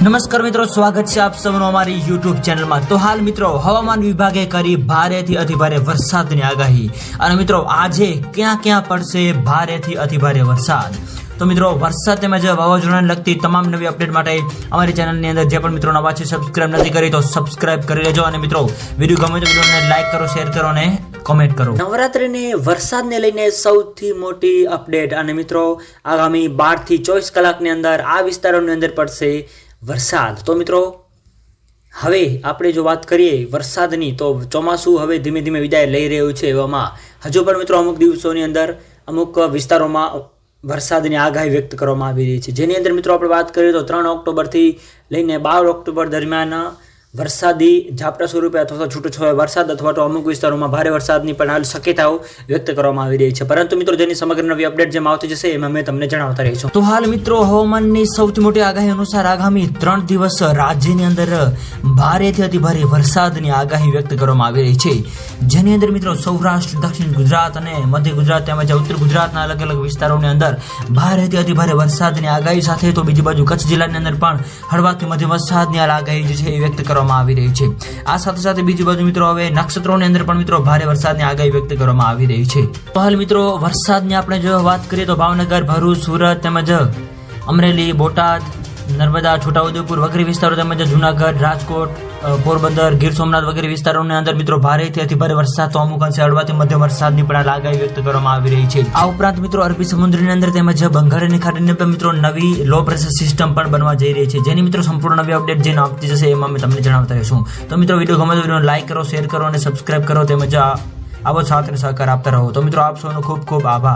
નમસ્કાર મિત્રો, સ્વાગત છે આપ સૌનું અમારી યુટ્યુબ ચેનલમાં। તો હાલ મિત્રો હવામાન વિભાગે કરી ભારેથી અતિભારે વરસાદની આગાહી અને મિત્રો આજે ક્યાં ક્યાં પડશે ભારેથી અતિભારે વરસાદ। તો મિત્રો વરસાદ તેમજ વાવાઝોડાને લગતી તમામ નવી અપડેટ માટે અમારી ચેનલની અંદર જે પણ મિત્રો નવા છે સબસ્ક્રાઇબ નથી કરી તો સબસ્ક્રાઇબ કરી લેજો અને મિત્રો વિડીયો ગમે તો વિડીયોને લાઈક કરો, શેર કરો અને કોમેન્ટ કરો। નવરાત્રિની વરસાદને લઈને સૌથી મોટી અપડેટ અને મિત્રો આગામી 12 થી 24 કલાકની અંદર આ વિસ્તારોની અંદર પડશે વરસાદ। તો મિત્રો હવે આપણે જો વાત કરીએ વરસાદની તો ચોમાસું હવે ધીમે ધીમે વિદાય લઈ રહ્યું છે। એવામાં હજુ પણ મિત્રો અમુક દિવસોની અંદર અમુક વિસ્તારોમાં વરસાદની આગાહી વ્યક્ત કરવામાં આવી રહી છે, જેની અંદર મિત્રો આપણે વાત કરીએ તો 3 ઓક્ટોબરથી લઈને 12 ઓક્ટોબર દરમિયાન વરસાદી ઝાપટા સ્વરૂપે અથવા છૂટોછવાયો વરસાદ અથવા તો અમુક વિસ્તારોમાં ભારે વરસાદની પણ હાલ શક્યતાઓ વ્યક્ત કરવામાં આવી રહી છે। પરંતુ મિત્રો જેની સમગ્ર નવી અપડેટ જેમ આવતી જશે એમાં મેં તમને જણાવતા રહીશું। તો હાલ મિત્રો હવામાનની સૌથી મોટી આગાહી અનુસાર આગામી 3 દિવસ રાજ્યની અંદર ભારેથી અતિભારે વરસાદની આગાહી વ્યક્ત કરવામાં આવી રહી છે, જેની અંદર મિત્રો સૌરાષ્ટ્ર, દક્ષિણ ગુજરાત અને મધ્ય ગુજરાત તેમજ ઉત્તર ગુજરાતના અલગ અલગ વિસ્તારોની અંદર ભારેથી અતિભારે વરસાદની આગાહી સાથે તો બીજી બાજુ કચ્છ જિલ્લાની અંદર પણ હળવાથી મધ્યમ વરસાદની આગાહી જે છે એ વ્યક્ત કરવામાં આવી રહી છે। આ સાથે સાથે બીજી બાજુ મિત્રો હવે નક્ષત્રોની અંદર પણ મિત્રો ભારે વરસાદની આગાહી વ્યક્ત કરવામાં આવી રહી છે। તો હાલ મિત્રો વરસાદની આપણે જો વાત કરીએ તો ભાવનગર, ભરૂચ, સુરત તેમજ અમરેલી, બોટાદ, નર્મદા, છોટાઉદેપુર વગેરે વિસ્તારો તેમજ જુનાગઢ, રાજકોટ, પોરબંદર, ગીર સોમનાથ વગેરે વિસ્તારોની અંદર મિત્રો ભારેથી અતિભારે વરસાદ તો અમુક અંશે હળવાથી મધ્યમ વરસાદની પણ આગાહી વ્યક્ત કરવામાં આવી રહી છે। આ ઉપરાંત મિત્રો અરબી સમુદ્રની અંદર તેમજ બંગાળની ખાડીની અંદર મિત્રો નવી લો પ્રેશર સિસ્ટમ પણ બનવા જઈ રહી છે, જેની મિત્રો સંપૂર્ણ નવી અપડેટ જે આપતી જશે એમાં મેં તમને જણાવતા રહીશું। તો મિત્રો વિડીયો ગમે તો વિડીયોને લાઈક કરો, શેર કરો અને સબસ્ક્રાઇબ કરો તેમજ આવો સાથ અને સહકાર આપતા રહો। તો મિત્રો આપ સૌનો ખૂબ ખૂબ આભાર।